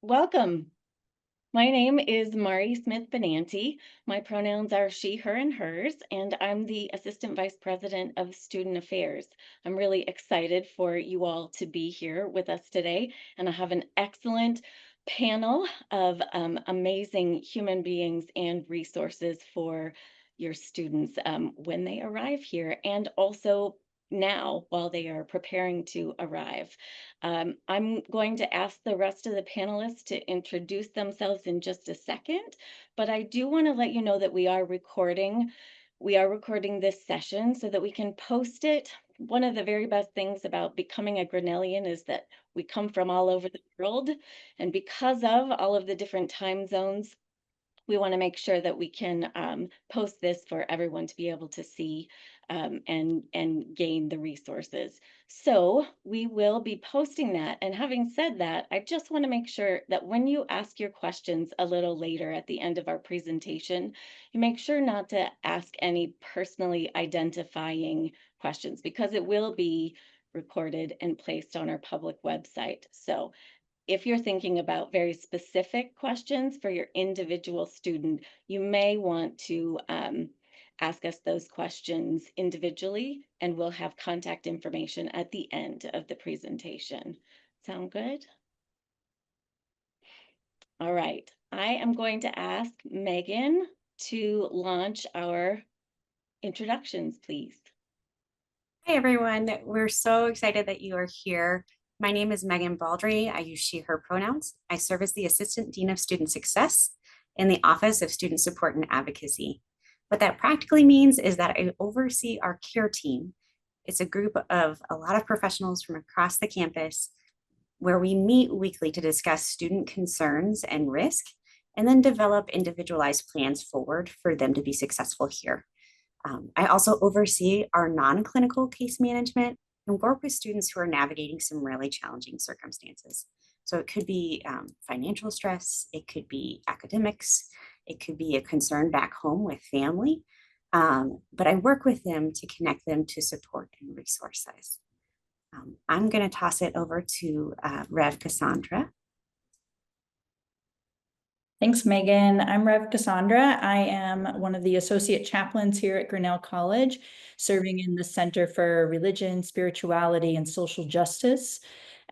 Welcome. My name is Mari Smith Benanti. My pronouns are she, her, and hers, and I'm the Assistant Vice President of Student Affairs. I'm really excited for you all to be here with us today, and I have an excellent panel of amazing human beings and resources for your students when they arrive here, and also now while they are preparing to arrive. I'm going to ask the rest of the panelists to introduce themselves in just a second, but I do want to let you know that we are recording. We are recording this session so that we can post it. One of the very best things about becoming a Grinnellian is that we come from all over the world, and because of all of the different time zones, we want to make sure that we can post this for everyone to be able to see and gain the resources. So we will be posting that. And having said that, I just want to make sure that when you ask your questions a little later at the end of our presentation, you make sure not to ask any personally identifying questions because it will be recorded and placed on our public website. So if you're thinking about very specific questions for your individual student, you may want to ask us those questions individually, and we'll have contact information at the end of the presentation. Sound good? All right, I am going to ask Megan to launch our introductions, please. Hi, everyone. We're so excited that you are here. My name is Megan Baldry. I use she, her pronouns. I serve as the Assistant Dean of Student Success in the Office of Student Support and Advocacy. What that practically means is that I oversee our care team. It's a group of a lot of professionals from across the campus where we meet weekly to discuss student concerns and risk, and then develop individualized plans forward for them to be successful here. I also oversee our non-clinical case management and work with students who are navigating some really challenging circumstances. So it could be financial stress, it could be academics, it could be a concern back home with family, but I work with them to connect them to support and resources. I'm going to toss it over to Rev Cassandra. Thanks, Megan. I'm Rev Cassandra. I am one of the associate chaplains here at Grinnell College, serving in the Center for Religion, Spirituality, and Social Justice.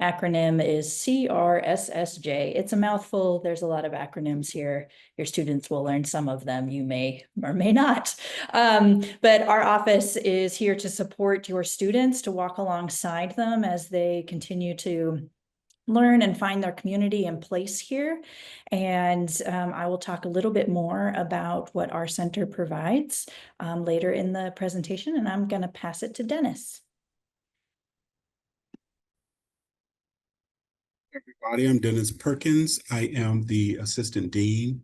Acronym is CRSSJ. It's a mouthful. There's a lot of acronyms here. Your students will learn some of them. You may or may not. But our office is here to support your students, to walk alongside them as they continue to learn and find their community and place here. And I will talk a little bit more about what our center provides later in the presentation, and I'm going to pass it to Dennis. Everybody, I'm Dennis Perkins. I am the Assistant Dean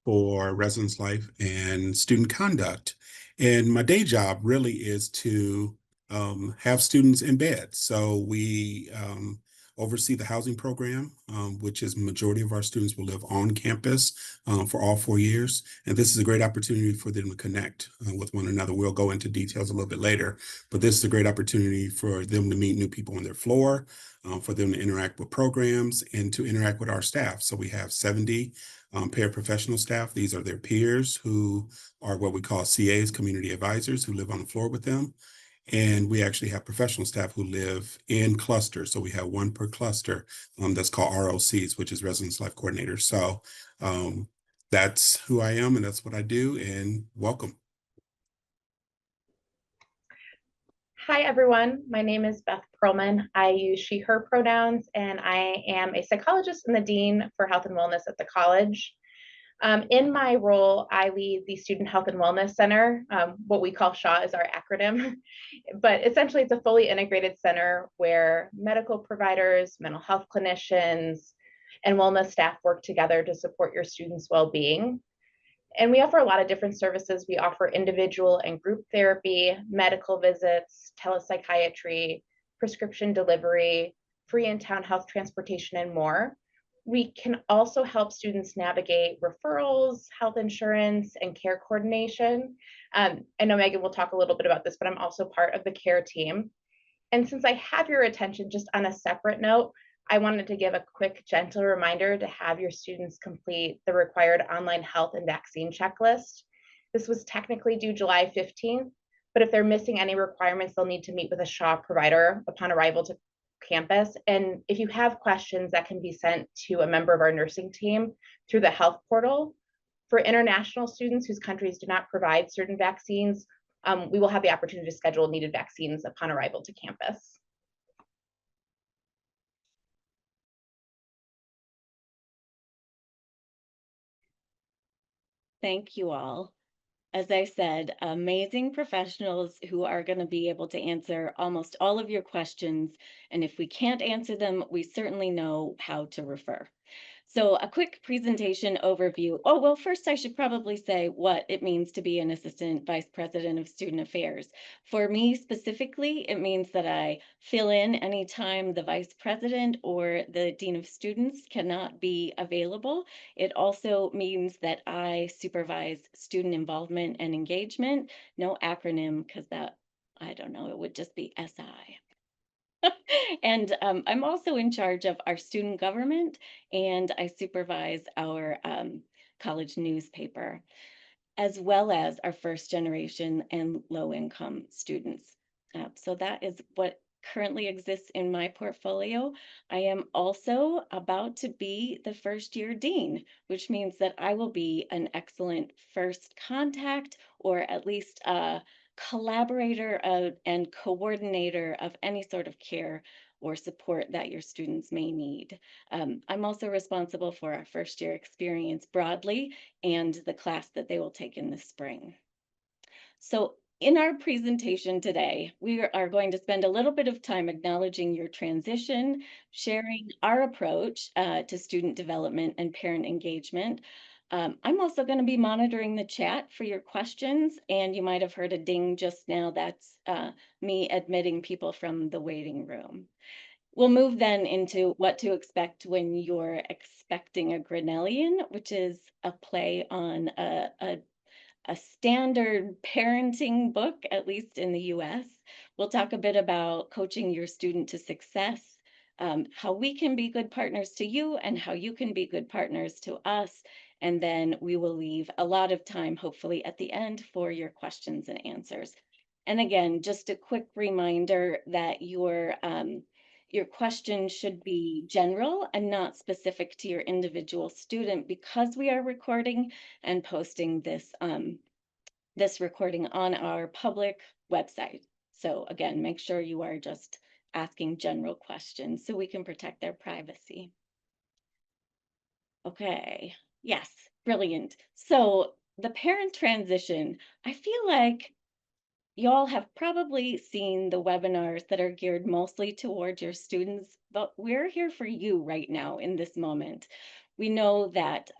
for Residence Life and Student Conduct. And my day job really is to have students in bed. So we oversee the housing program, which is majority of our students will live on campus for all 4 years. And this is a great opportunity for them to connect with one another. We'll go into details a little bit later, but this is a great opportunity for them to meet new people on their floor, for them to interact with programs and to interact with our staff. So we have 70 paraprofessional staff. These are their peers who are what we call CAs, community advisors, who live on the floor with them. And we actually have professional staff who live in clusters. So we have one per cluster that's called ROCs, which is Residence Life Coordinators. So that's who I am and that's what I do, and welcome. Hi, everyone. My name is Beth Perlman. I use she, her pronouns, and I am a psychologist and the Dean for Health and Wellness at the college. In my role, I lead the Student Health and Wellness Center. What we call SHAW is our acronym, but essentially it's a fully integrated center where medical providers, mental health clinicians, and wellness staff work together to support your students' well-being. And we offer a lot of different services. We offer individual and group therapy, medical visits, telepsychiatry, prescription delivery, free in-town health transportation, and more. We can also help students navigate referrals, health insurance, and care coordination. I know Megan will talk a little bit about this, but I'm also part of the care team. And since I have your attention, just on a separate note, I wanted to give a quick, gentle reminder to have your students complete the required online health and vaccine checklist. This was technically due July 15th, but if they're missing any requirements, they'll need to meet with a SHAW provider upon arrival to campus. And if you have questions, that can be sent to a member of our nursing team through the health portal. For international students whose countries do not provide certain vaccines, we will have the opportunity to schedule needed vaccines upon arrival to campus. Thank you all. As I said, amazing professionals who are going to be able to answer almost all of your questions. And if we can't answer them, we certainly know how to refer. So a quick presentation overview. Oh, well, first I should probably say what it means to be an assistant vice president of student affairs. For me specifically, it means that I fill in anytime the vice president or the dean of students cannot be available. It also means that I supervise student involvement and engagement. No acronym, because that, I don't know, it would just be SI. And I'm also in charge of our student government, and I supervise our college newspaper, as well as our first generation and low income students. So that is what currently exists in my portfolio. I am also about to be the first year dean, which means that I will be an excellent first contact, or at least a collaborator and coordinator of any sort of care or support that your students may need. I'm also responsible for our first year experience broadly and the class that they will take in the spring. So in our presentation today, we are going to spend a little bit of time acknowledging your transition, sharing our approach to student development and parent engagement. I'm also going to be monitoring the chat for your questions, and you might have heard a ding just now. That's me admitting people from the waiting room. We'll move then into what to expect when you're expecting a Grinnellian, which is a play on a standard parenting book, at least in the US. We'll talk a bit about coaching your student to success, how we can be good partners to you and how you can be good partners to us. And then we will leave a lot of time, hopefully at the end, for your questions and answers. And again, just a quick reminder that your question should be general and not specific to your individual student, because we are recording and posting this recording on our public website. So again, make sure you are just asking general questions so we can protect their privacy. Okay, yes, brilliant. So the parent transition, I feel like y'all have probably seen the webinars that are geared mostly towards your students, but we're here for you right now in this moment. We know that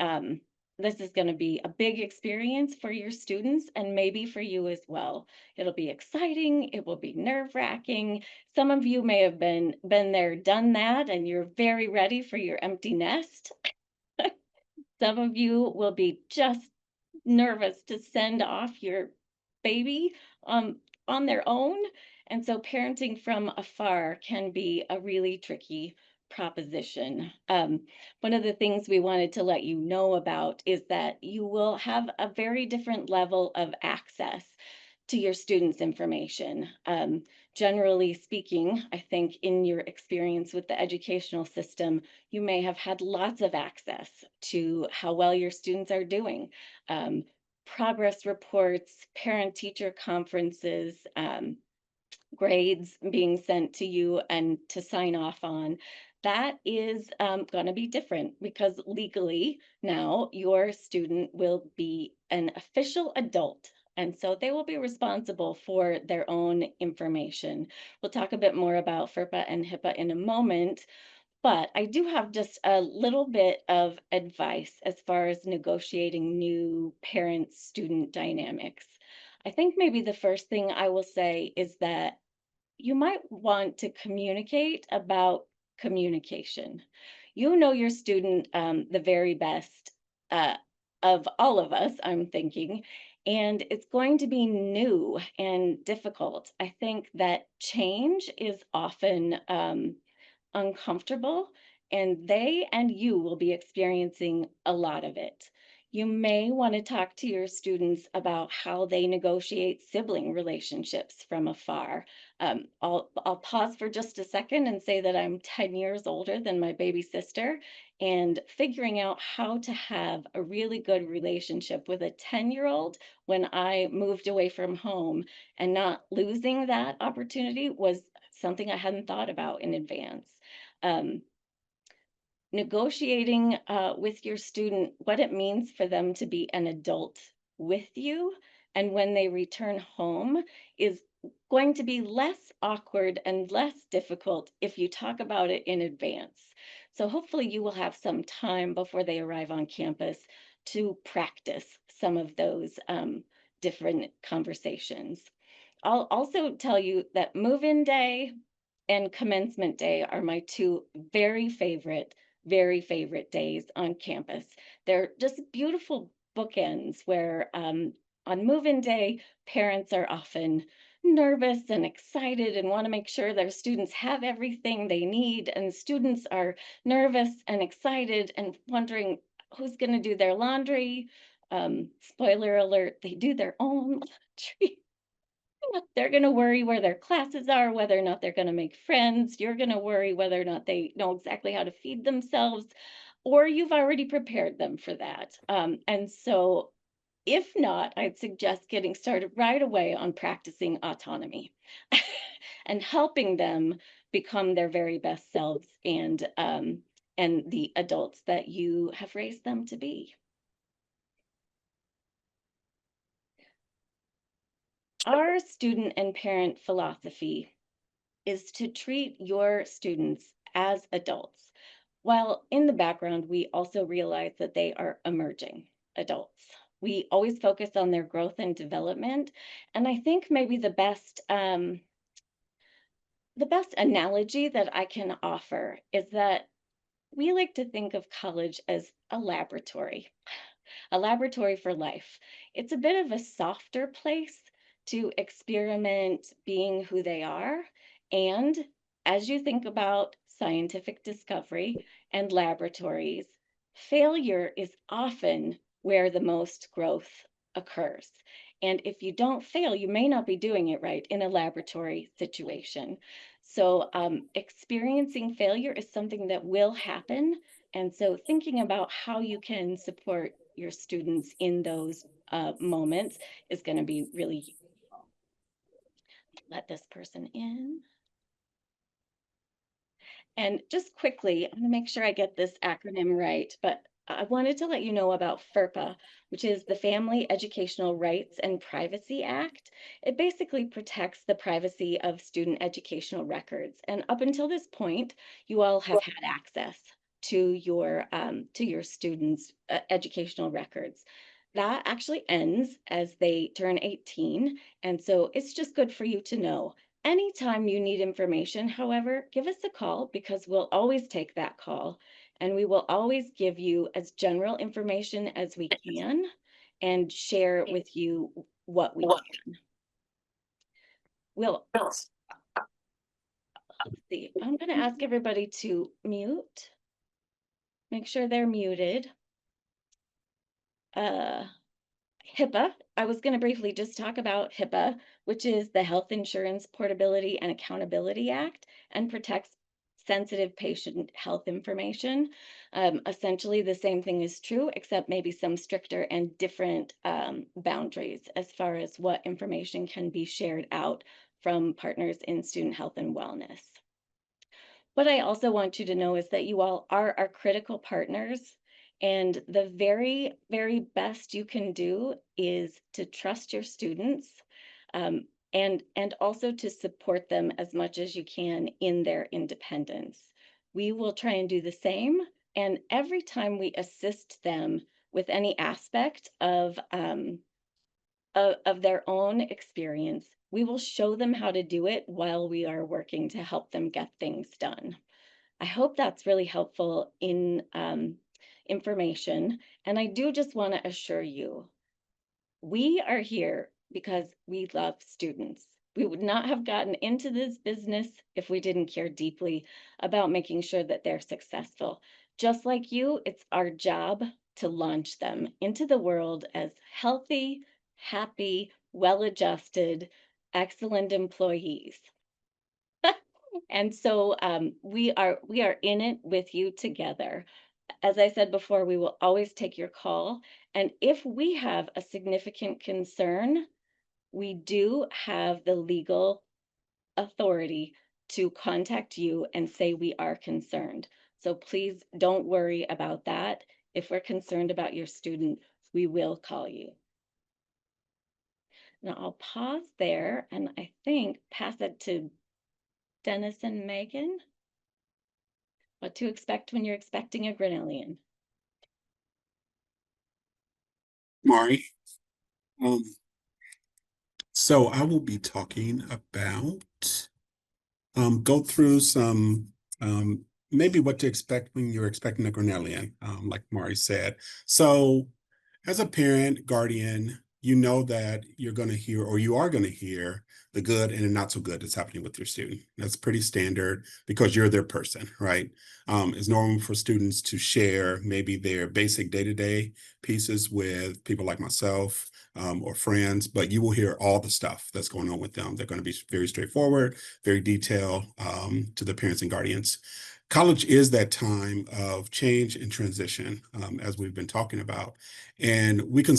this is going to be a big experience for your students and maybe for you as well. It'll be exciting. It will be nerve-wracking. Some of you may have been there, done that, and you're very ready for your empty nest. Some of you will be just nervous to send off your baby on their own. And so parenting from afar can be a really tricky proposition. One of the things we wanted to let you know about is that you will have a very different level of access to your students' information. Generally speaking, I think in your experience with the educational system, you may have had lots of access to how well your students are doing. Progress reports, parent-teacher conferences, grades being sent to you and to sign off on. That is going to be different because legally now your student will be an official adult. And so they will be responsible for their own information. We'll talk a bit more about FERPA and HIPAA in a moment, but I do have just a little bit of advice as far as negotiating new parent-student dynamics. I think maybe the first thing I will say is that you might want to communicate about communication. You know your student the very best of all of us, I'm thinking, and it's going to be new and difficult. I think that change is often uncomfortable, and they and you will be experiencing a lot of it. You may want to talk to your students about how they negotiate sibling relationships from afar. I'll pause for just a second and say that I'm 10 years older than my baby sister, and figuring out how to have a really good relationship with a 10-year-old when I moved away from home and not losing that opportunity was something I hadn't thought about in advance. Um, Negotiating with your student what it means for them to be an adult with you, and when they return home is going to be less awkward and less difficult if you talk about it in advance. So hopefully you will have some time before they arrive on campus to practice some of those different conversations. I'll also tell you that move-in day and commencement day are my two very favorite days on campus. They're just beautiful bookends where on move-in day, parents are often nervous and excited and want to make sure their students have everything they need, and students are nervous and excited and wondering who's going to do their laundry. Spoiler alert, they do their own laundry. They're going to worry where their classes are, whether or not they're going to make friends. You're going to worry whether or not they know exactly how to feed themselves, or you've already prepared them for that. And so if not, I'd suggest getting started right away on practicing autonomy and helping them become their very best selves and the adults that you have raised them to be. Our student and parent philosophy is to treat your students as adults, while in the background, we also realize that they are emerging adults. We always focus on their growth and development, and I think maybe the best analogy that I can offer is that we like to think of college as a laboratory for life. It's a bit of a softer place to experiment being who they are. And as you think about scientific discovery and laboratories, failure is often where the most growth occurs. And if you don't fail, you may not be doing it right in a laboratory situation. So experiencing failure is something that will happen. And so thinking about how you can support your students in those moments is going to be really. Let this person in. And just quickly, I'm going to make sure I get this acronym right, but I wanted to let you know about FERPA, which is the Family Educational Rights and Privacy Act. It basically protects the privacy of student educational records. And up until this point, you all have had access to your students' educational records. That actually ends as they turn 18. And so it's just good for you to know. Anytime you need information, however, give us a call because we'll always take that call, and we will always give you as general information as we can and share with you what we can. Let's see, I'm going to ask everybody to mute. Make sure they're muted. HIPAA, I was going to briefly just talk about HIPAA, which is the Health Insurance Portability and Accountability Act, and protects sensitive patient health information. Essentially, the same thing is true, except maybe some stricter and different boundaries as far as what information can be shared out from partners in student health and wellness. What I also want you to know is that you all are our critical partners. And the very, very best you can do is to trust your students and also to support them as much as you can in their independence. We will try and do the same. And every time we assist them with any aspect of their own experience, we will show them how to do it while we are working to help them get things done. I hope that's really helpful in information. And I do just want to assure you, we are here because we love students. We would not have gotten into this business if we didn't care deeply about making sure that they're successful. Just like you, it's our job to launch them into the world as healthy, happy, well-adjusted, excellent employees. And so we are in it with you together. As I said before, we will always take your call. And if we have a significant concern, we do have the legal authority to contact you and say we are concerned. So please don't worry about that. If we're concerned about your student, we will call you. Now I'll pause there and I think pass it to Dennis and Megan. What to expect when you're expecting a Grinnellian. Mari. So I will be talking about go through some maybe what to expect when you're expecting a Grinnellian, like Mari said. So as a parent, guardian, you know that you're going to hear, or you are going to hear, the good and the not so good that's happening with your student. That's pretty standard because you're their person, right? It's normal for students to share maybe their basic day-to-day pieces with people like myself or friends, but you will hear all the stuff that's going on with them. They're going to be very straightforward, very detailed to the parents and guardians. College is that time of change and transition, as we've been talking about. And we can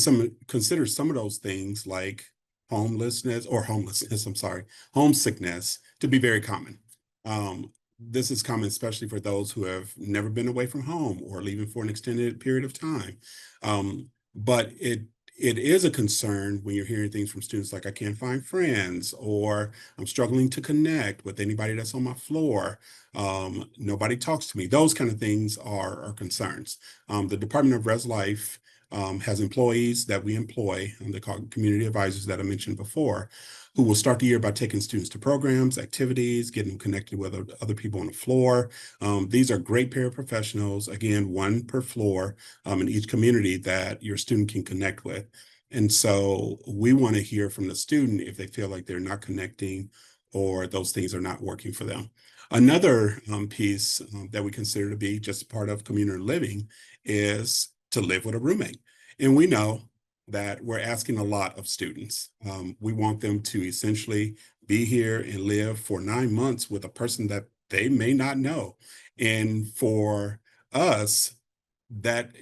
consider some of those things like homesickness, to be very common. This is common, especially for those who have never been away from home or leaving for an extended period of time. But it is a concern when you're hearing things from students like, I can't find friends, or I'm struggling to connect with anybody that's on my floor. Nobody talks to me. Those kind of things are concerns. The Department of Res Life has employees that we employ, they're called community advisors that I mentioned before, who will start the year by taking students to programs, activities, getting them connected with other people on the floor. These are great paraprofessionals, again, one per floor in each community that your student can connect with. And so we want to hear from the student if they feel like they're not connecting or those things are not working for them. Another piece that we consider to be just part of community living is to live with a roommate. And we know that we're asking a lot of students. We want them to essentially be here and live for 9 months with a person that they may not know. And for us,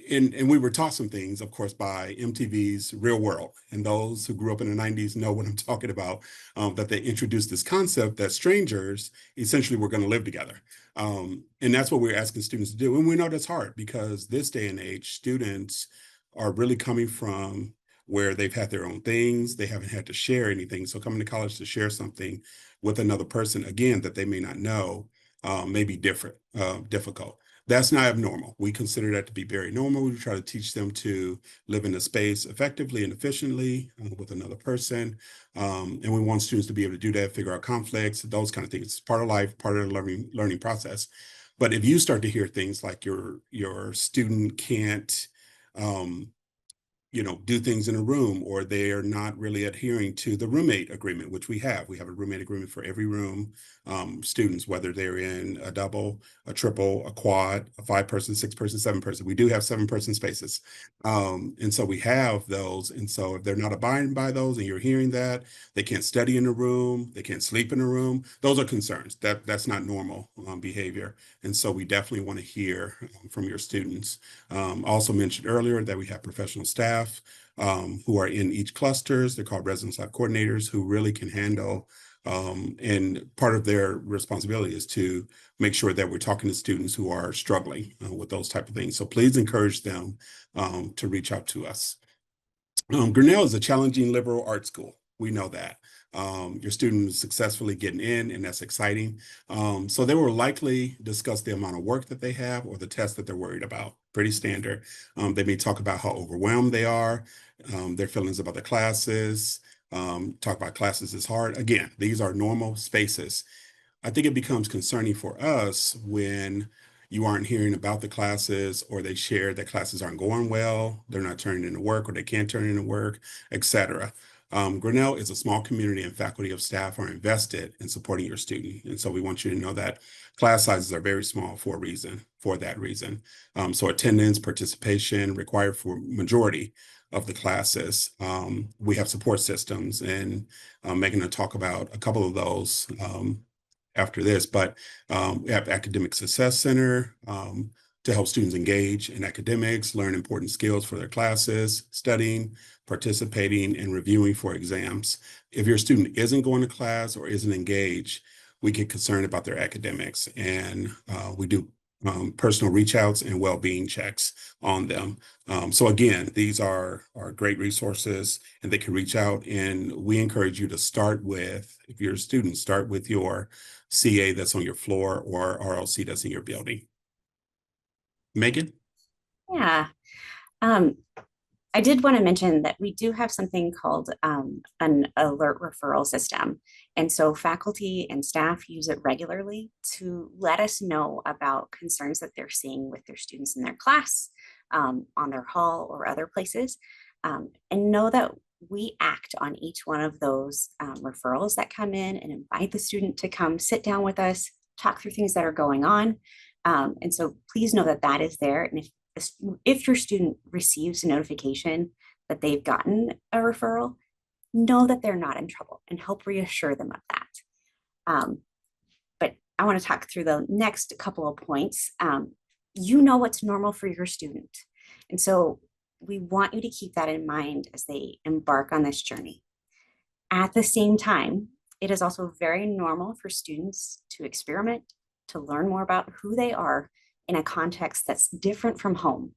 and we were taught some things, of course, by MTV's Real World. And those who grew up in the 90s know what I'm talking about, that they introduced this concept that strangers essentially were going to live together. And that's what we're asking students to do. And we know that's hard because this day and age, students are really coming from where they've had their own things. They haven't had to share anything. So coming to college to share something with another person, again, that they may not know, may be difficult. That's not abnormal. We consider that to be very normal. We try to teach them to live in a space effectively and efficiently with another person. And we want students to be able to do that, figure out conflicts, those kind of things. It's part of life, part of the learning process. But if you start to hear things like your student can't do things in a room, or they are not really adhering to the roommate agreement, which we have. We have a roommate agreement for every room, students, whether they're in a double, a triple, a quad, a 5-person, 6-person, 7-person. We do have 7-person spaces. And so we have those. And so if they're not abiding by those and you're hearing that, they can't study in a room, they can't sleep in a room, those are concerns. That's not normal behavior. And so we definitely want to hear from your students. Also mentioned earlier that we have professional staff who are in each clusters. They're called residence life coordinators, who really can handle, and part of their responsibility is to make sure that we're talking to students who are struggling with those type of things. So please encourage them to reach out to us. Grinnell is a challenging liberal arts school. We know that. Your student is successfully getting in, and that's exciting. So they will likely discuss the amount of work that they have or the test that they're worried about. Pretty standard. They may talk about how overwhelmed they are, their feelings about the classes, talk about classes is hard. Again, these are normal spaces. I think it becomes concerning for us when you aren't hearing about the classes, or they share that classes aren't going well, they're not turning into work, or they can't turn into work, etc. Grinnell is a small community and faculty of staff are invested in supporting your student. And so we want you to know that class sizes are very small for that reason. So attendance, participation required for majority of the classes. We have support systems, and Megan will talk about a couple of those after this, but we have Academic Success Center to help students engage in academics, learn important skills for their classes, studying, participating, and reviewing for exams. If your student isn't going to class or isn't engaged, we get concerned about their academics, and we do personal reach outs and well-being checks on them. So again, these are great resources, and they can reach out, and we encourage you to start with, if you're a student, start with your CA that's on your floor or RLC that's in your building. Megan? Yeah. I did want to mention that we do have something called an alert referral system. And so faculty and staff use it regularly to let us know about concerns that they're seeing with their students in their class, on their hall or other places, and know that we act on each one of those referrals that come in and invite the student to come sit down with us, talk through things that are going on. And so please know that that is there. And if your student receives a notification that they've gotten a referral, know that they're not in trouble and help reassure them of that. But I want to talk through the next couple of points. You know what's normal for your student. And so we want you to keep that in mind as they embark on this journey. At the same time, it is also very normal for students to experiment, to learn more about who they are in a context that's different from home.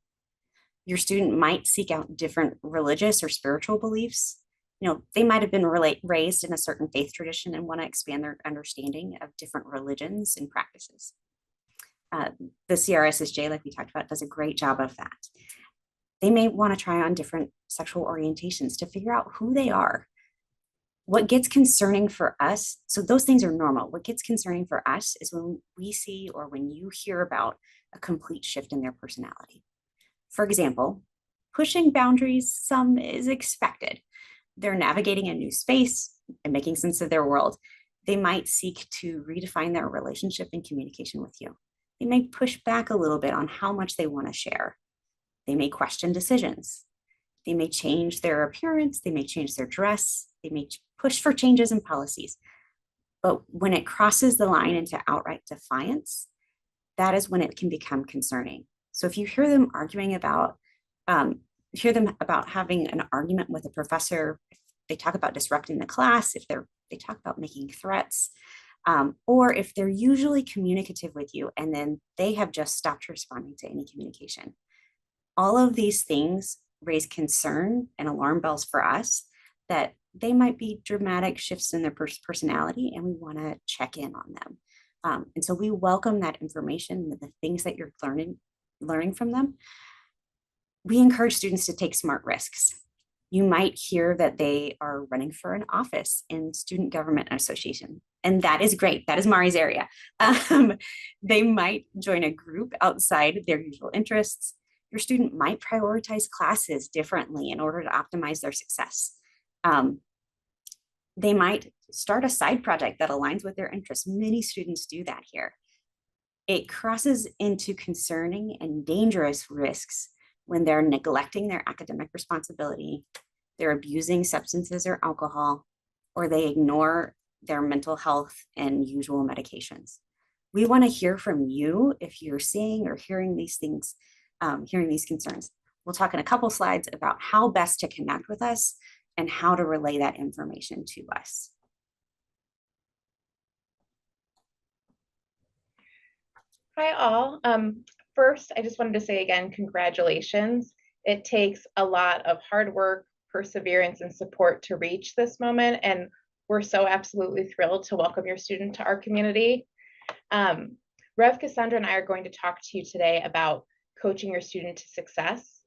Your student might seek out different religious or spiritual beliefs. You know, they might have been raised in a certain faith tradition and want to expand their understanding of different religions and practices. The CRSSJ, like we talked about, does a great job of that. They may want to try on different sexual orientations to figure out who they are. What gets concerning for us, so those things are normal. What gets concerning for us is when we see or when you hear about a complete shift in their personality. For example, pushing boundaries, some is expected. They're navigating a new space and making sense of their world. They might seek to redefine their relationship and communication with you. They may push back a little bit on how much they want to share. They may question decisions. They may change their appearance. They may change their dress. They may push for changes in policies. But when it crosses the line into outright defiance, that is when it can become concerning. So if you hear them arguing about, having an argument with a professor, if they talk about disrupting the class, if they talk about making threats, or if they're usually communicative with you and then they have just stopped responding to any communication. All of these things raise concern and alarm bells for us that they might be dramatic shifts in their personality, and we want to check in on them. And so we welcome that information, the things that you're learning from them. We encourage students to take smart risks. You might hear that they are running for an office in Student Government Association, and that is great. That is Mari's area. They might join a group outside their usual interests. Your student might prioritize classes differently in order to optimize their success. They might start a side project that aligns with their interests. Many students do that here. It crosses into concerning and dangerous risks when they're neglecting their academic responsibility, they're abusing substances or alcohol, or they ignore their mental health and usual medications. We want to hear from you if you're seeing or hearing these things, hearing these concerns. We'll talk in a couple slides about how best to connect with us and how to relay that information to us. Hi all. First, I just wanted to say again, congratulations. It takes a lot of hard work, perseverance, and support to reach this moment, and we're so absolutely thrilled to welcome your student to our community. Rev Cassandra and I are going to talk to you today about coaching your student to success.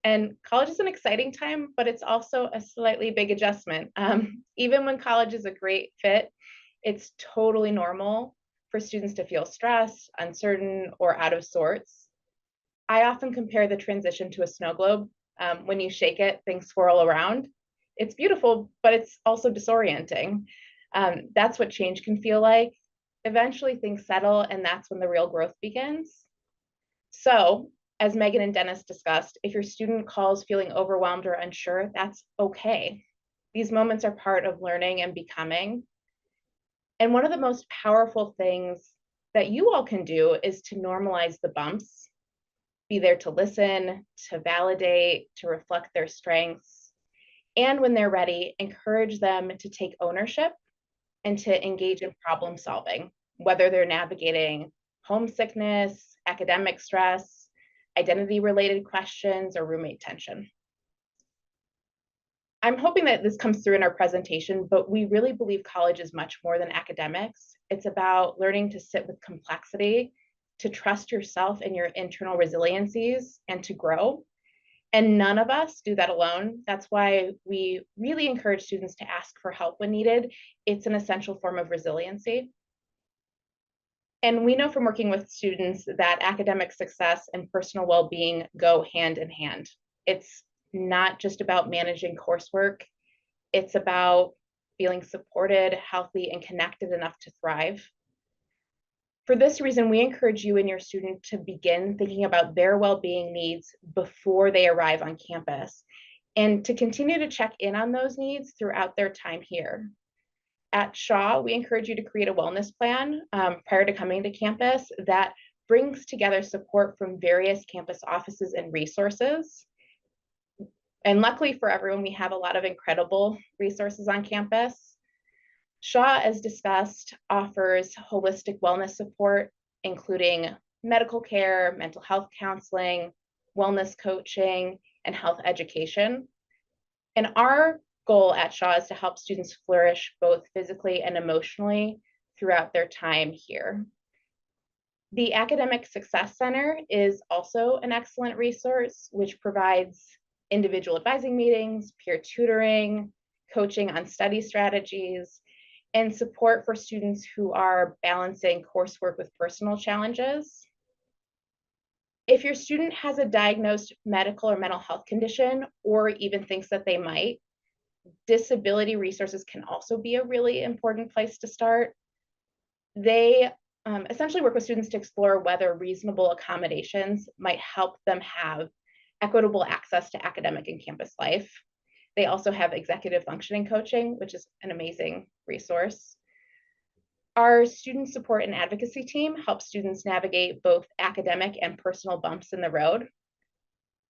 And college is an exciting time, but it's also a slightly big adjustment. Even when college is a great fit, it's totally normal for students to feel stressed, uncertain, or out of sorts. I often compare the transition to a snow globe. When you shake it, things swirl around. It's beautiful, but it's also disorienting. That's what change can feel like. Eventually things settle, and that's when the real growth begins. So, as Megan and Dennis discussed, if your student calls feeling overwhelmed or unsure, that's okay. These moments are part of learning and becoming. And one of the most powerful things that you all can do is to normalize the bumps, be there to listen, to validate, to reflect their strengths. And when they're ready, encourage them to take ownership and to engage in problem solving, whether they're navigating homesickness, academic stress, identity-related questions, or roommate tension. I'm hoping that this comes through in our presentation, but we really believe college is much more than academics. It's about learning to sit with complexity, to trust yourself and your internal resiliencies, and to grow. And none of us do that alone. That's why we really encourage students to ask for help when needed. It's an essential form of resiliency. And we know from working with students that academic success and personal well-being go hand in hand. It's not just about managing coursework. It's about feeling supported, healthy, and connected enough to thrive. For this reason, we encourage you and your student to begin thinking about their well-being needs before they arrive on campus, and to continue to check in on those needs throughout their time here. At Shaw, we encourage you to create a wellness plan prior to coming to campus that brings together support from various campus offices and resources. And luckily for everyone, we have a lot of incredible resources on campus. Shaw, as discussed, offers holistic wellness support, including medical care, mental health counseling, wellness coaching, and health education. And our goal at Shaw is to help students flourish both physically and emotionally throughout their time here. The Academic Success Center is also an excellent resource, which provides individual advising meetings, peer tutoring, coaching on study strategies, and support for students who are balancing coursework with personal challenges. If your student has a diagnosed medical or mental health condition, or even thinks that they might, disability resources can also be a really important place to start. They essentially work with students to explore whether reasonable accommodations might help them have equitable access to academic and campus life. They also have executive functioning coaching, which is an amazing resource. Our student support and advocacy team helps students navigate both academic and personal bumps in the road.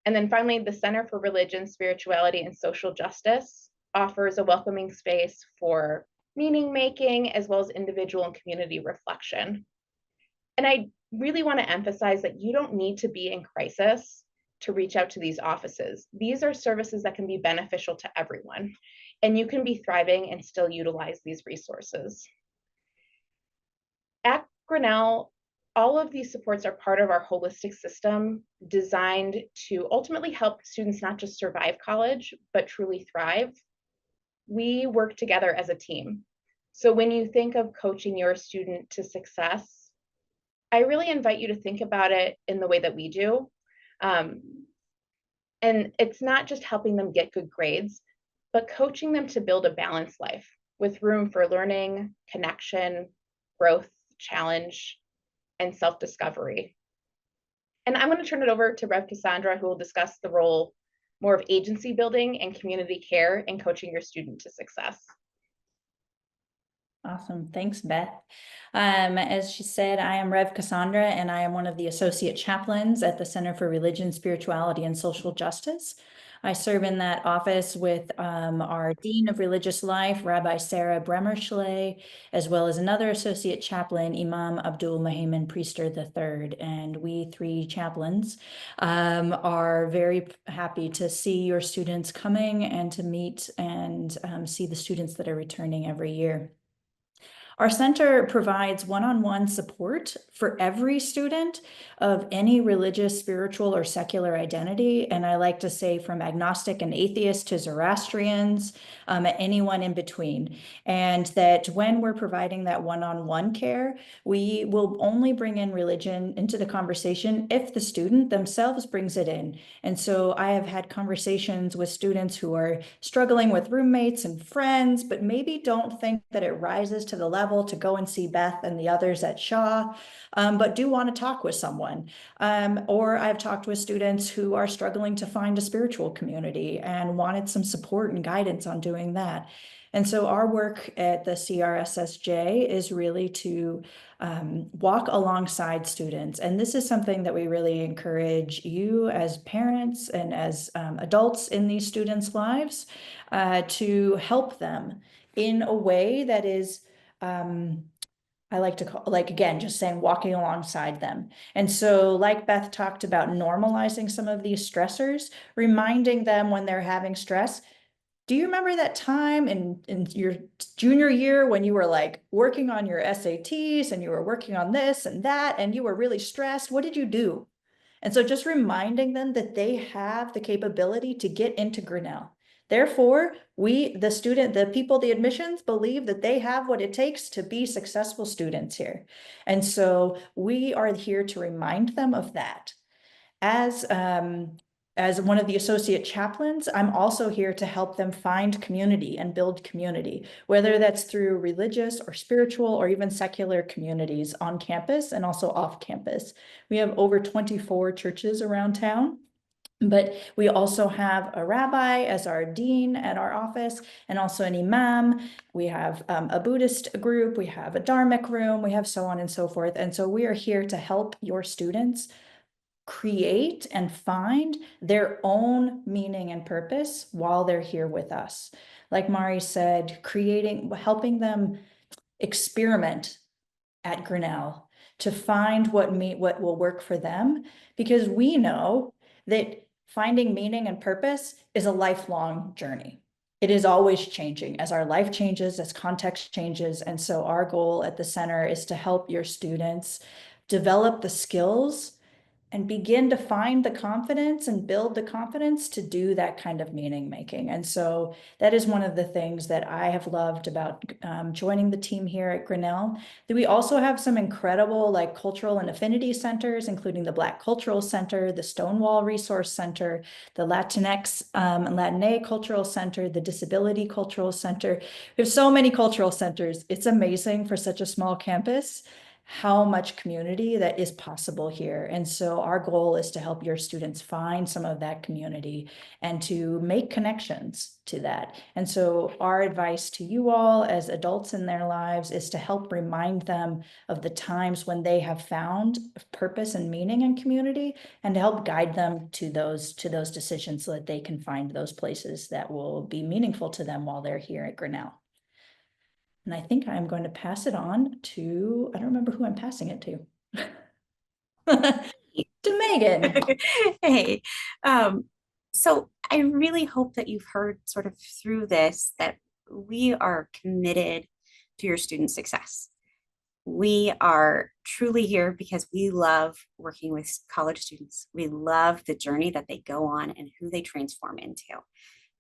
And then finally, the Center for Religion, Spirituality, and Social Justice offers a welcoming space for meaning making, as well as individual and community reflection. And I really want to emphasize that you don't need to be in crisis to reach out to these offices. These are services that can be beneficial to everyone, and you can be thriving and still utilize these resources. At Grinnell, all of these supports are part of our holistic system designed to ultimately help students not just survive college, but truly thrive. We work together as a team. So when you think of coaching your student to success, I really invite you to think about it in the way that we do. And it's not just helping them get good grades, but coaching them to build a balanced life with room for learning, connection, growth, challenge, and self-discovery. And I'm going to turn it over to Rev Cassandra, who will discuss the role more of agency building and community care in coaching your student to success. Awesome. Thanks, Beth. As she said, I am Rev Cassandra, and I am one of the associate chaplains at the Center for Religion, Spirituality, and Social Justice. I serve in that office with our Dean of Religious Life, Rabbi Sarah Bremerschley, as well as another associate chaplain, Imam Abdul Muhammad Priester III. And we three chaplains are very happy to see your students coming and to meet and see the students that are returning every year. Our center provides one-on-one support for every student of any religious, spiritual, or secular identity. And I like to say from agnostic and atheist to Zoroastrians, anyone in between. And that when we're providing that one-on-one care, we will only bring in religion into the conversation if the student themselves brings it in. And so I have had conversations with students who are struggling with roommates and friends, but maybe don't think that it rises to the level to go and see Beth and the others at Shaw, but do want to talk with someone. Or I've talked with students who are struggling to find a spiritual community and wanted some support and guidance on doing that. And so our work at the CRSSJ is really to walk alongside students. And this is something that we really encourage you as parents and as adults in these students' lives to help them in a way that is, I like to call, like, again, just saying walking alongside them. And so like Beth talked about normalizing some of these stressors, reminding them when they're having stress. Do you remember that time in your junior year when you were like working on your SATs and you were working on this and that and you were really stressed? What did you do? And so just reminding them that they have the capability to get into Grinnell. Therefore, the people, the admissions believe that they have what it takes to be successful students here. And so we are here to remind them of that. As one of the associate chaplains, I'm also here to help them find community and build community, whether that's through religious or spiritual or even secular communities on campus and also off campus. We have over 24 churches around town. But we also have a rabbi as our dean at our office, and also an imam. We have a Buddhist group, we have a Dharmic room, we have so on and so forth. And so we are here to help your students create and find their own meaning and purpose while they're here with us. Like Mari said, helping them experiment at Grinnell to find what will work for them, because we know that finding meaning and purpose is a lifelong journey. It is always changing as our life changes, as context changes. And so our goal at the center is to help your students develop the skills and begin to find the confidence and build the confidence to do that kind of meaning making. And so that is one of the things that I have loved about joining the team here at Grinnell. That we also have some incredible like cultural and affinity centers, including the Black Cultural Center, the Stonewall Resource Center, the Latinx and Latinx Cultural Center, the Disability Cultural Center. We have so many cultural centers. It's amazing for such a small campus how much community that is possible here. And so our goal is to help your students find some of that community and to make connections to that. And so our advice to you all as adults in their lives is to help remind them of the times when they have found purpose and meaning in community, and to help guide them to those decisions so that they can find those places that will be meaningful to them while they're here at Grinnell. And I think I'm going to pass it on to, I don't remember who I'm passing it to. To Megan. Hey, so I really hope that you've heard sort of through this that we are committed to your student success. We are truly here because we love working with college students. We love the journey that they go on and who they transform into.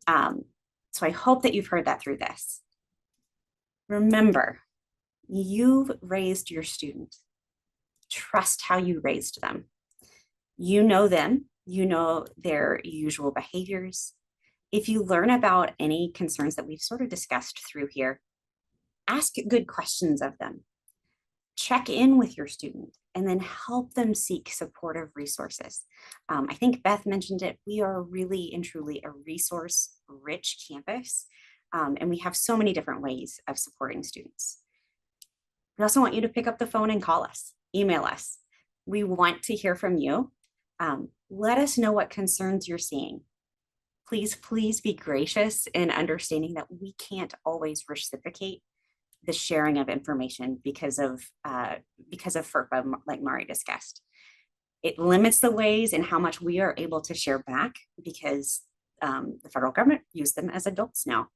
So I hope that you've heard that through this. Remember, you've raised your student. Trust how you raised them. You know them, you know their usual behaviors. If you learn about any concerns that we've sort of discussed through here, ask good questions of them. Check in with your student and then help them seek supportive resources. I think Beth mentioned it. We are really and truly a resource-rich campus. And we have so many different ways of supporting students. We also want you to pick up the phone and call us, email us. We want to hear from you. Let us know what concerns you're seeing. Please be gracious in understanding that we can't always reciprocate the sharing of information because of FERPA, like Mari discussed. It limits the ways and how much we are able to share back because the federal government used them as adults now.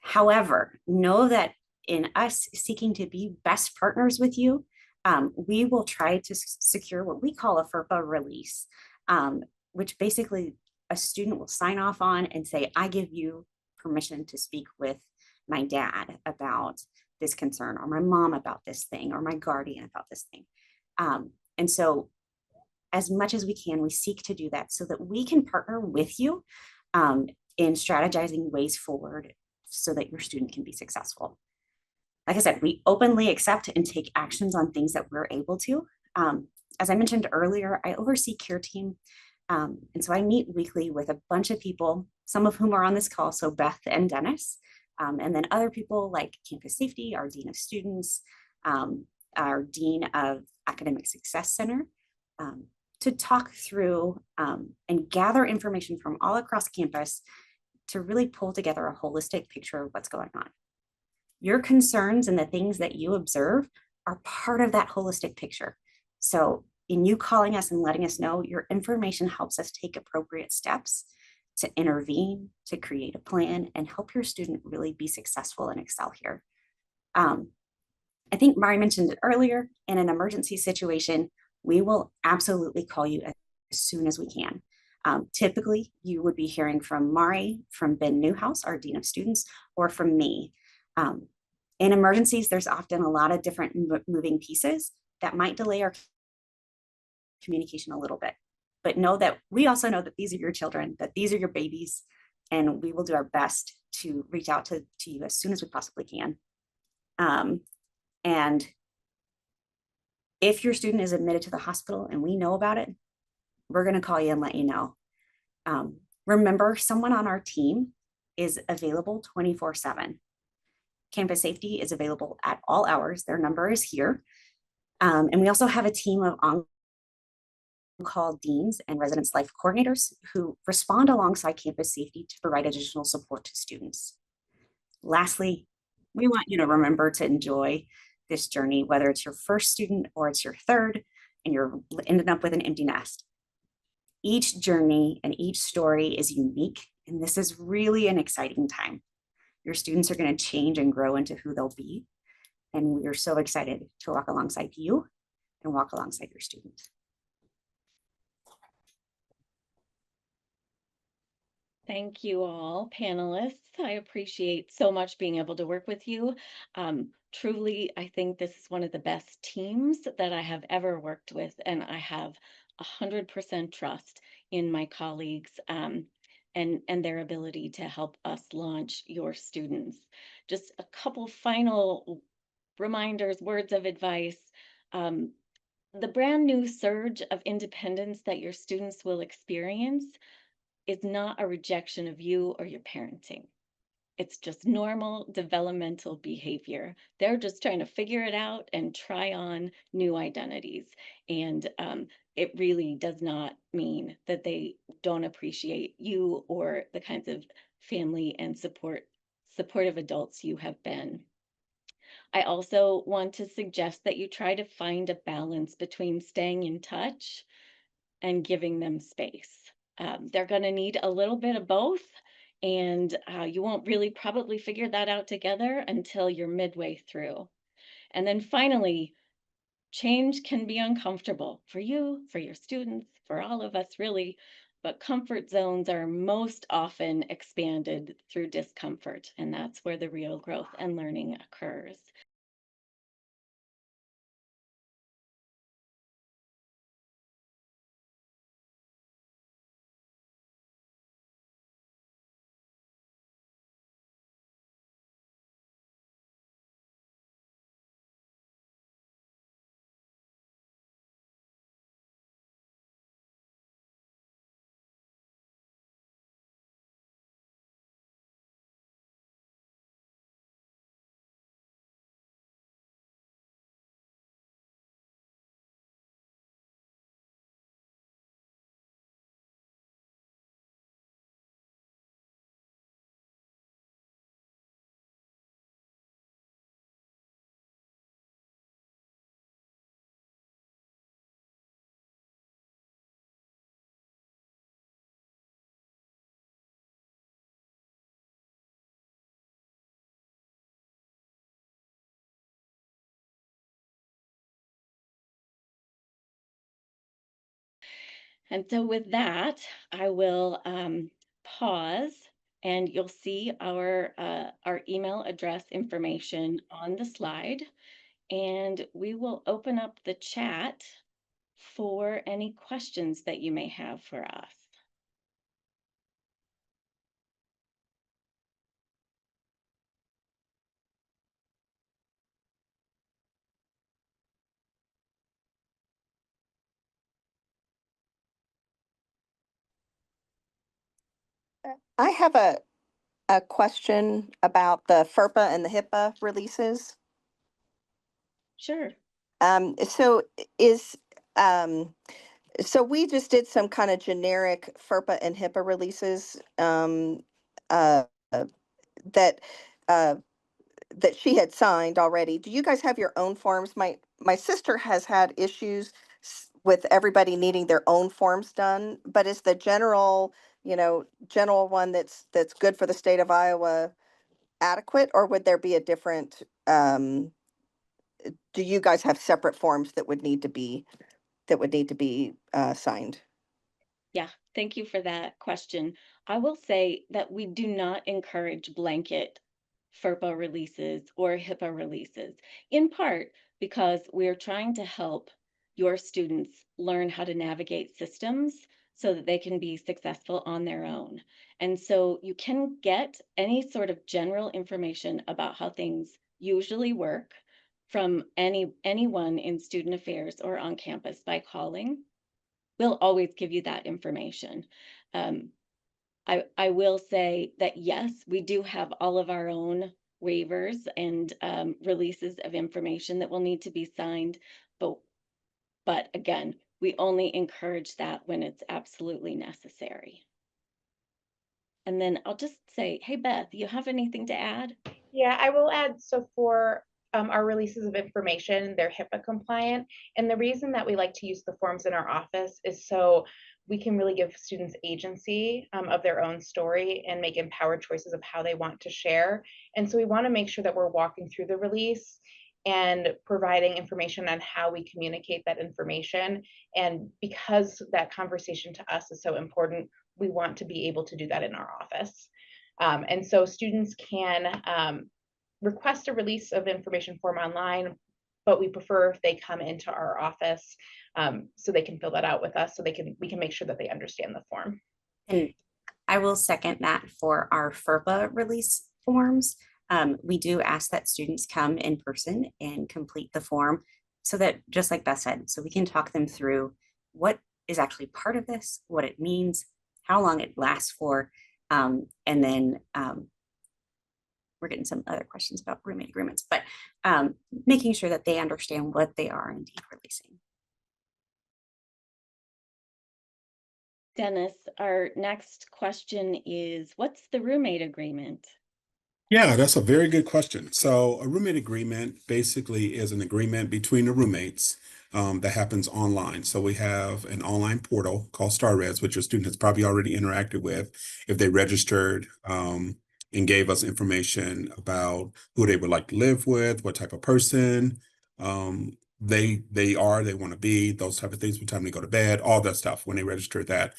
However, know that in us seeking to be best partners with you, we will try to secure what we call a FERPA release, which basically a student will sign off on and say, I give you permission to speak with my dad about this concern, or my mom about this thing, or my guardian about this thing. And so as much as we can, we seek to do that so that we can partner with you in strategizing ways forward so that your student can be successful. Like I said, we openly accept and take actions on things that we're able to. As I mentioned earlier, I oversee care team. And so I meet weekly with a bunch of people, some of whom are on this call, so Beth and Dennis, and then other people like campus safety, our dean of students, our dean of academic success center, to talk through and gather information from all across campus to really pull together a holistic picture of what's going on. Your concerns and the things that you observe are part of that holistic picture. So in you calling us and letting us know, your information helps us take appropriate steps to intervene, to create a plan, and help your student really be successful and excel here. I think Mari mentioned it earlier, in an emergency situation, we will absolutely call you as soon as we can. Typically, you would be hearing from Mari, from Ben Newhouse, our Dean of Students, or from me. In emergencies, there's often a lot of different moving pieces that might delay our communication a little bit. But know that we also know that these are your children, that these are your babies, and we will do our best to reach out to you as soon as we possibly can. And if your student is admitted to the hospital and we know about it, we're going to call you and let you know. Remember, someone on our team is available 24/7. Campus safety is available at all hours. Their number is here. And we also have a team of on-call deans and residence life coordinators who respond alongside campus safety to provide additional support to students. Lastly, we want you to remember to enjoy this journey, whether it's your first student or it's your third, and you're ending up with an empty nest. Each journey and each story is unique, and this is really an exciting time. Your students are going to change and grow into who they'll be, and we are so excited to walk alongside you and walk alongside your students. Thank you all, panelists. I appreciate so much being able to work with you. Truly, I think this is one of the best teams that I have ever worked with, and I have 100% trust in my colleagues and their ability to help us launch your students. Just a couple final reminders, words of advice. The brand new surge of independence that your students will experience is not a rejection of you or your parenting. It's just normal developmental behavior. They're just trying to figure it out and try on new identities. And it really does not mean that they don't appreciate you or the kinds of family and supportive adults you have been. I also want to suggest that you try to find a balance between staying in touch and giving them space. They're going to need a little bit of both, and you won't really probably figure that out together until you're midway through. And then finally, change can be uncomfortable for you, for your students, for all of us really, but comfort zones are most often expanded through discomfort, and that's where the real growth and learning occurs. And so with that, I will pause, and you'll see our email address information on the slide, and we will open up the chat for any questions that you may have for us. I have a question about the FERPA and the HIPAA releases. Sure. So is, um, so we just did some kind of generic FERPA and HIPAA releases, uh, that, uh, that she had signed already. Do you guys have your own forms? My sister has had issues with everybody needing their own forms done, but is the general, general one that's good for the state of Iowa adequate, or would there be a different, do you guys have separate forms that would need to be, signed? Yeah, thank you for that question. I will say that we do not encourage blanket FERPA releases or HIPAA releases, in part because we're trying to help your students learn how to navigate systems so that they can be successful on their own. And so you can get any sort of general information about how things usually work from anyone in student affairs or on campus by calling. We'll always give you that information. I will say that yes, we do have all of our own waivers and releases of information that will need to be signed, but again, we only encourage that when it's absolutely necessary. And then I'll just say, hey Beth, you have anything to add? Yeah, I will add, so for our releases of information, they're HIPAA compliant. And the reason that we like to use the forms in our office is so we can really give students agency of their own story and make empowered choices of how they want to share. And so we want to make sure that we're walking through the release and providing information on how we communicate that information. And because that conversation to us is so important, we want to be able to do that in our office. And so students can request a release of information form online, but we prefer if they come into our office so they can fill that out with us, so we can make sure that they understand the form. And I will second that for our FERPA release forms. We do ask that students come in person and complete the form so that, just like Beth said, so we can talk them through what is actually part of this, what it means, how long it lasts for, and then we're getting some other questions about roommate agreements, but making sure that they understand what they are indeed releasing. Dennis, our next question is, what's the roommate agreement? Yeah, that's a very good question. So a roommate agreement basically is an agreement between the roommates that happens online. So we have an online portal called StarRes, which your student has probably already interacted with if they registered and gave us information about who they would like to live with, what type of person they want to be, those type of things, what time they go to bed, all that stuff when they register that.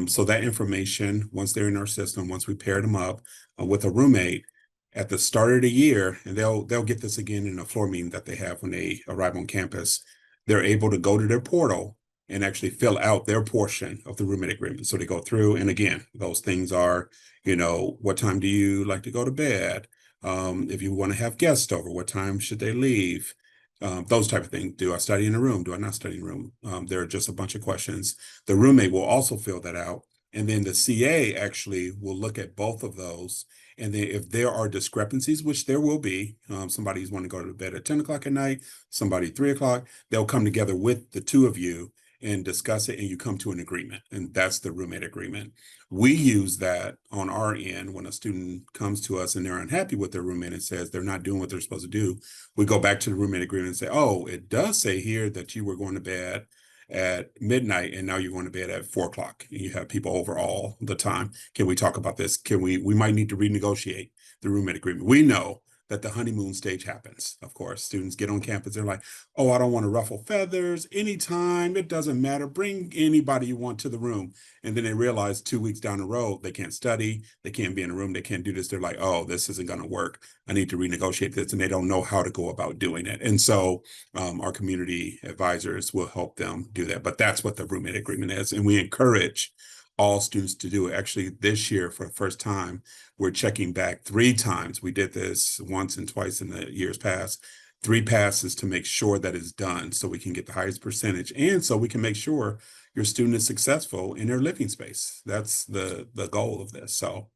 So that information, once they're in our system, once we pair them up with a roommate, at the start of the year, and they'll get this again in a floor meeting that they have when they arrive on campus, they're able to go to their portal and actually fill out their portion of the roommate agreement. So they go through, and again, those things are, what time do you like to go to bed? If you want to have guests over, what time should they leave? Those type of things. Do I study in a room? Do I not study in a room? There are just a bunch of questions. The roommate will also fill that out. And then the CA actually will look at both of those. And then if there are discrepancies, which there will be, somebody's want to go to bed at 10 o'clock at night, somebody 3 o'clock, they'll come together with the two of you and discuss it, and you come to an agreement. And that's the roommate agreement. We use that on our end when a student comes to us and they're unhappy with their roommate and says they're not doing what they're supposed to do. We go back to the roommate agreement and say, oh, it does say here that you were going to bed at midnight and now you're going to bed at 4 o'clock and you have people over all the time. Can we talk about this? We might need to renegotiate the roommate agreement. We know that the honeymoon stage happens. Of course, students get on campus, they're like, oh, I don't want to ruffle feathers anytime. It doesn't matter. Bring anybody you want to the room. And then they realize 2 weeks down the road, they can't study, they can't be in a room, they can't do this. They're like, oh, this isn't going to work. I need to renegotiate this. And they don't know how to go about doing it. And so our community advisors will help them do that. But that's what the roommate agreement is. And we encourage all students to do it. Actually, this year, for the first time, we're checking back 3 times. We did this once and twice in the years past. 3 passes to make sure that it's done so we can get the highest percentage and so we can make sure your student is successful in their living space. That's the goal of this. So,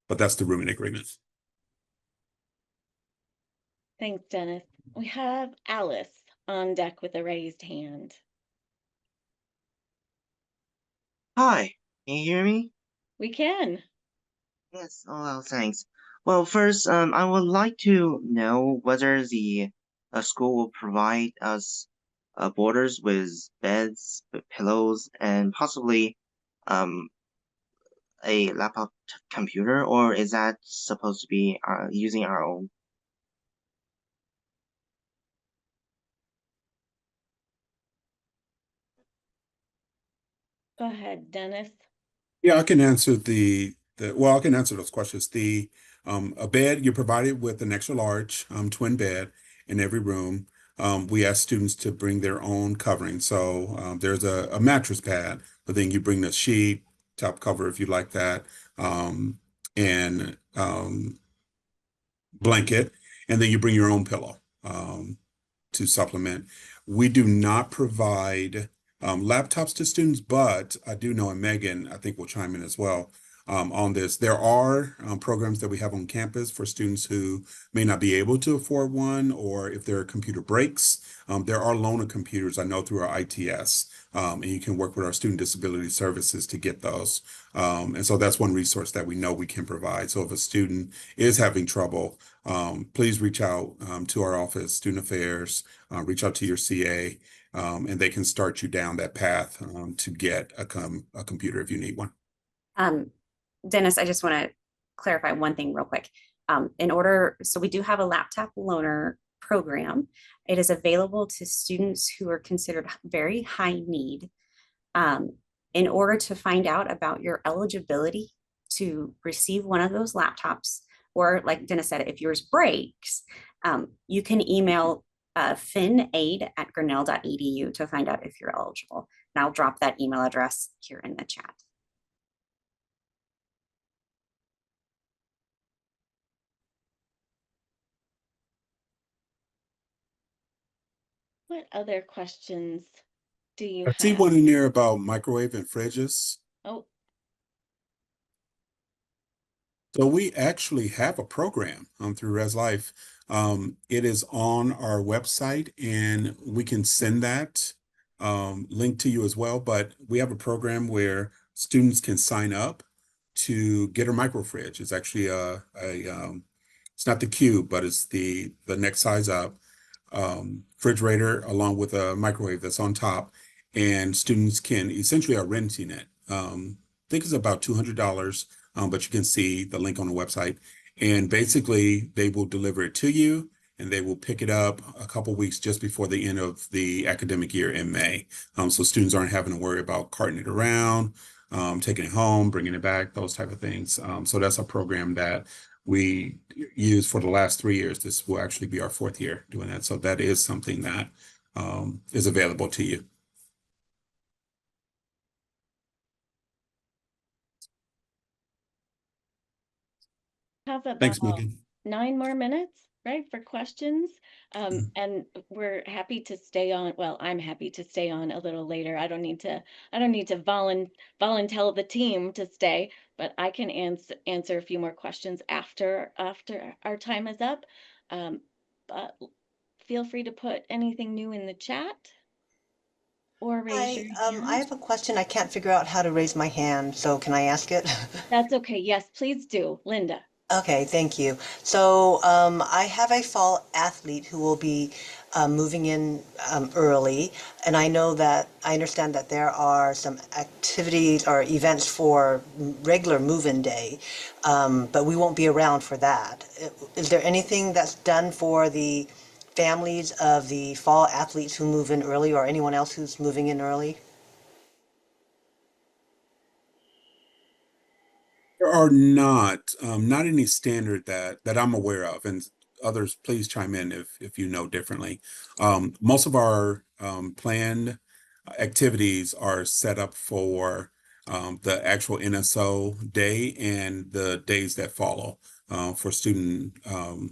but that's the roommate agreement. Thanks, Dennis. We have Alice on deck with a raised hand. Hi, can you hear me? We can. Yes, oh well, thanks. Well, first, I would like to know whether the school will provide us boarders with beds, pillows, and possibly um a laptop computer, or is that supposed to be using our own? Go ahead, Dennis. Yeah, I can answer I can answer those questions. A bed, you're provided with an extra large twin bed in every room. We ask students to bring their own covering. So there's a mattress pad, but then you bring the sheet, top cover if you like that, and blanket, and then you bring your own pillow to supplement. We do not provide laptops to students, but I do know, and Megan, I think will chime in as well on this. There are programs that we have on campus for students who may not be able to afford one, or if there are computer breaks, there are loaner computers I know through our ITS, and you can work with our student disability services to get those. And so that's one resource that we know we can provide. So if a student is having trouble, please reach out to our office, Student Affairs, reach out to your CA, and they can start you down that path to get a computer if you need one. Dennis, I just want to clarify one thing real quick. So we do have a laptop loaner program. It is available to students who are considered very high need. In order to find out about your eligibility to receive one of those laptops, or like Dennis said, if yours breaks, you can email finaid@grinnell.edu to find out if you're eligible. And I'll drop that email address here in the chat. What other questions do you I see have? one in there about microwave and fridges. Oh, So we actually have a program through Res Life. It is on our website, and we can send that link to you as well. But we have a program where students can sign up to get a micro fridge. It's actually it's not the cube, but it's the next size up refrigerator along with a microwave that's on top, and students can essentially are renting it. I think it's about $200, but you can see the link on the website. And basically, they will deliver it to you, and they will pick it up a couple weeks just before the end of the academic year in May. So students aren't having to worry about carting it around, taking it home, bringing it back, those type of things. So that's a program that we use for the last 3 years. This will actually be our 4th year doing that. So that is something that is available to you. have Thanks, about Megan. 9 more minutes, right, for questions. And we're happy to stay on. Well, I'm happy to stay on a little later. I don't need to volunteer the team to stay, but I can answer a few more questions after our time is up. But feel free to put anything new in the chat or raise your I hand. have a question. I can't figure out how to raise my hand, so can I ask it? That's okay. Yes, please do, Linda. Okay, thank you. So I have a fall athlete who will be moving in early. And I understand that there are some activities or events for regular move-in day, but we won't be around for that. Is there anything that's done for the families of the fall athletes who move in early or anyone else who's moving in early? There are not any standard that I'm aware of, and others please chime in if you know differently. Most of our planned activities are set up for the actual NSO day and the days that follow for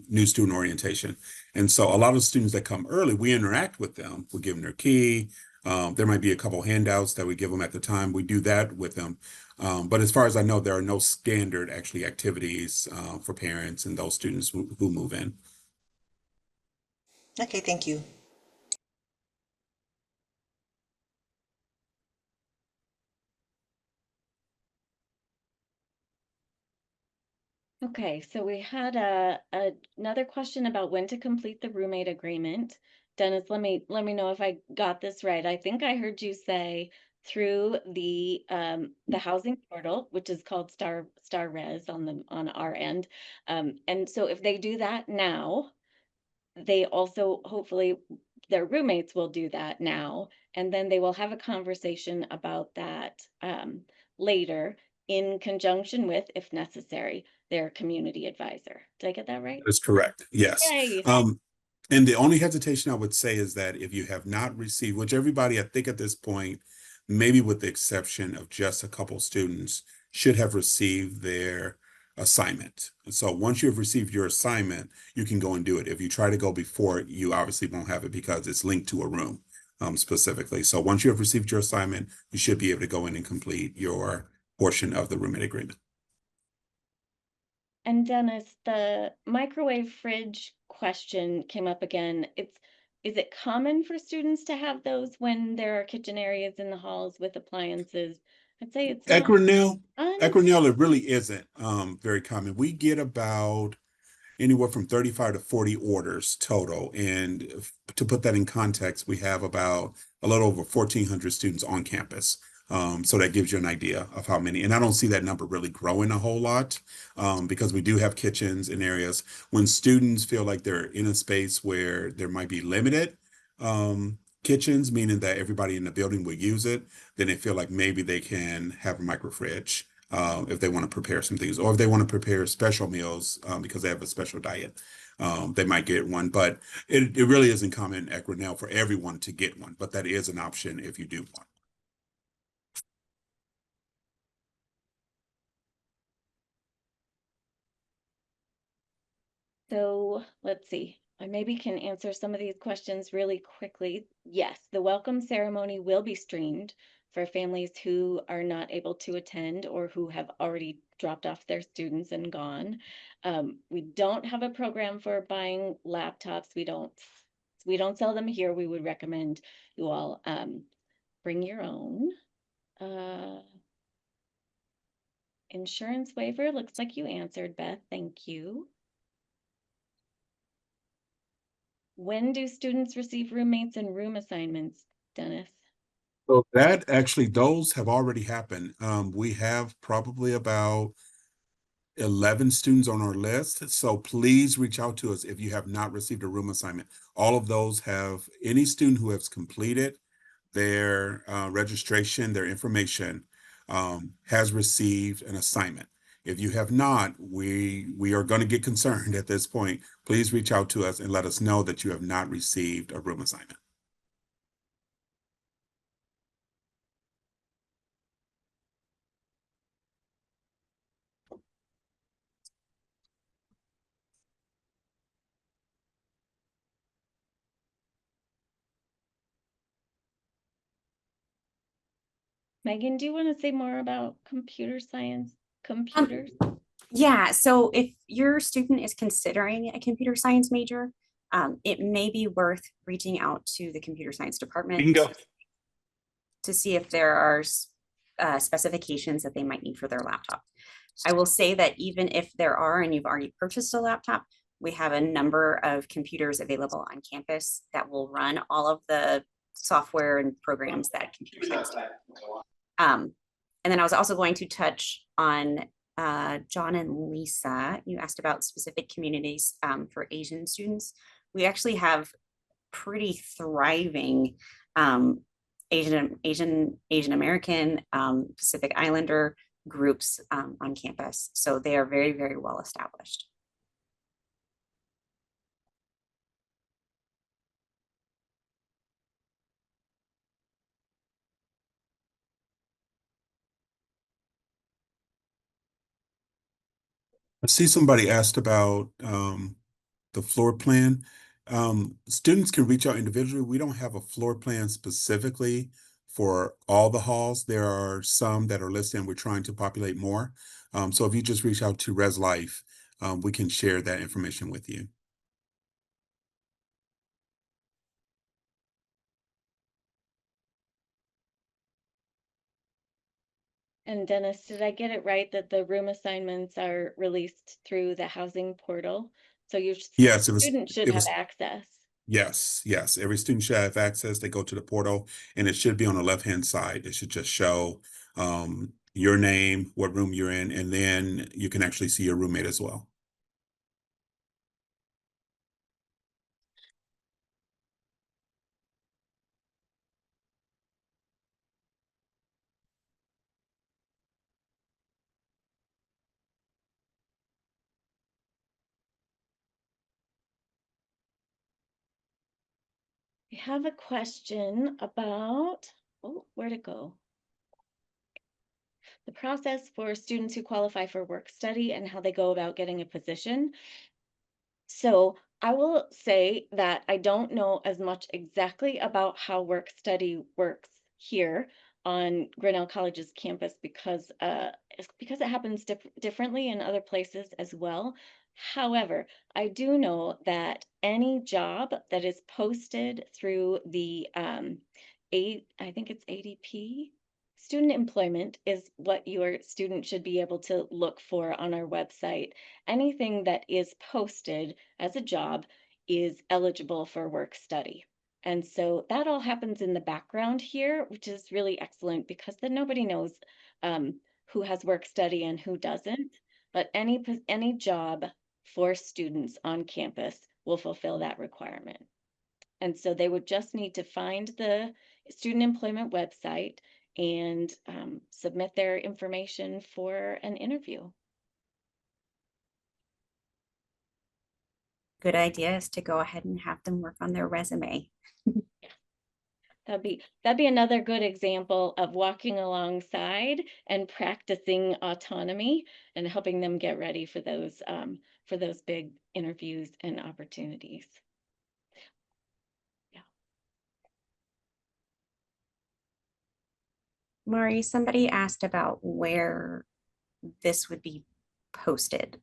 new student orientation. And so a lot of students that come early, we interact with them. We give them their key. There might be a couple handouts that we give them at the time. We do that with them. But as far as I know, there are no standard actually activities for parents and those students who move in. Okay, thank you. Okay, so we had another question about when to complete the roommate agreement. Dennis, let me know if I got this right. I think I heard you say through the housing portal, which is called Star Res on our end. And so if they do that now, they also hopefully their roommates will do that now, and then they will have a conversation about that later in conjunction with, if necessary, their community advisor. Did I get that right? That's correct. Yes. Yay. And the only hesitation I would say is that if you have not received, which everybody I think at this point, maybe with the exception of just a couple students, should have received their assignment. And so once you have received your assignment, you can go and do it. If you try to go before, you obviously won't have it because it's linked to a room specifically. So once you have received your assignment, you should be able to go in and complete your portion of the roommate agreement. And Dennis, the microwave fridge question came up again. Is it common for students to have those when there are kitchen areas in the halls with appliances? I'd say it's At not Grinnell, un it really isn't very common. We get about anywhere from 35 to 40 orders total. And to put that in context, we have about a little over 1,400 students on campus. So that gives you an idea of how many. And I don't see that number really growing a whole lot because we do have kitchens in areas. When students feel like they're in a space where there might be limited kitchens, meaning that everybody in the building will use it, then they feel like maybe they can have a micro fridge if they want to prepare some things, or if they want to prepare special meals because they have a special diet, they might get one. But it really isn't common at Grinnell for everyone to get one, but that is an option if you do want. So let's see. I maybe can answer some of these questions really quickly. Yes, the welcome ceremony will be streamed for families who are not able to attend or who have already dropped off their students and gone. We don't have a program for buying laptops. We don't sell them here. We would recommend you all bring your own. Insurance waiver, looks like you answered, Beth. Thank you. When do students receive roommates and room assignments, Dennis? So that actually, those have already happened. We have probably about 11 students on our list. So please reach out to us if you have not received a room assignment. All of those have, any student who has completed their registration, their information, has received an assignment. If you have not, we are going to get concerned at this point. Please reach out to us and let us know that you have not received a room assignment. Megan, do you want to say more about computer science computers? Yeah, so if your student is considering a computer science major, it may be worth reaching out to the computer science department Bingo. to see if there are specifications that they might need for their laptop. I will say that even if there are and you've already purchased a laptop, We have a number of computers available on campus that will run all of the software and programs that computers use. And then I was also going to touch on John and Lisa. You asked about specific communities for Asian students. We actually have pretty thriving Asian American, Pacific Islander groups on campus. So they are very, very well established. I see somebody asked about the floor plan. Students can reach out individually. We don't have a floor plan specifically for all the halls. There are some that are listed and we're trying to populate more. So if you just reach out to Res Life, we can share that information with you. And Dennis, did I get it right that the room assignments are released through the housing portal? So your Yes, student should have access. Yes. Every student should have access. They go to the portal and it should be on the left-hand side. It should just show your name, what room you're in, and then you can actually see your roommate as well. We have a question about, oh, where'd it go? The process for students who qualify for work study and how they go about getting a position. So I will say that I don't know as much exactly about how work study works here on Grinnell College's campus because it happens differently in other places as well. However, I do know that any job that is posted through the I think it's ADP. Student employment is what your student should be able to look for on our website. Anything that is posted as a job is eligible for work study. And so that all happens in the background here, which is really excellent because then nobody knows who has work study and who doesn't. But any job for students on campus will fulfill that requirement. And so they would just need to find the student employment website and submit their information for an interview. Good idea is to go ahead and have them work on their resume. That'd be another good example of walking alongside and practicing autonomy and helping them get ready for those big interviews and opportunities. Yeah. Mari, somebody asked about where this would be posted.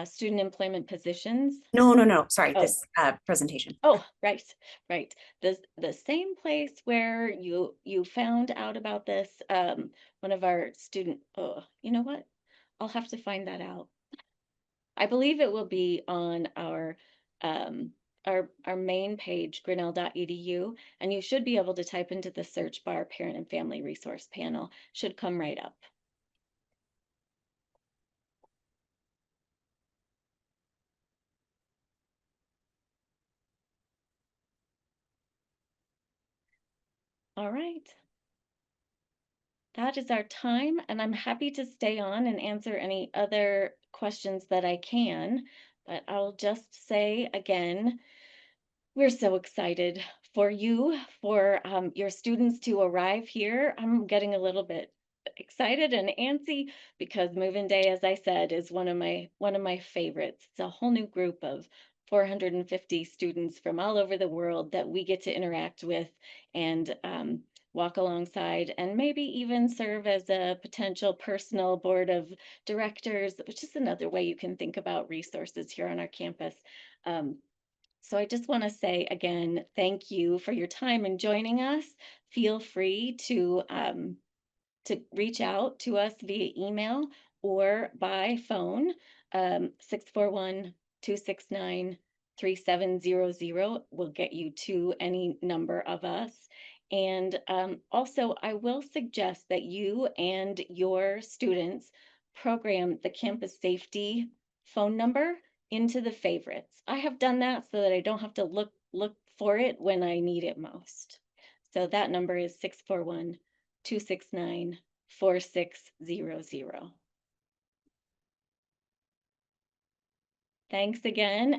Student employment positions. No. Sorry, Oh. this presentation. Oh, right. The same place where you found out about this, one of our student, oh, you know what? I'll have to find that out. I believe it will be on our main page, grinnell.edu, and you should be able to type into the search bar parent and family resource panel. Should come right up. All right. That is our time, and I'm happy to stay on and answer any other questions that I can. But I'll just say again, we're so excited for you, for your students to arrive here. I'm getting a little bit excited and antsy because move-in day, as I said, is one of my favorites. It's a whole new group of 450 students from all over the world that we get to interact with and walk alongside and maybe even serve as a potential personal board of directors, which is another way you can think about resources here on our campus. So I just want to say again, thank you for your time and joining us. Feel free to reach out to us via email or by phone 641-269-3700 will get you to any number of us. And also, I will suggest that you and your students program the campus safety phone number into the favorites. I have done that so that I don't have to look for it when I need it most. So that number is 641-269-4600. Thanks again.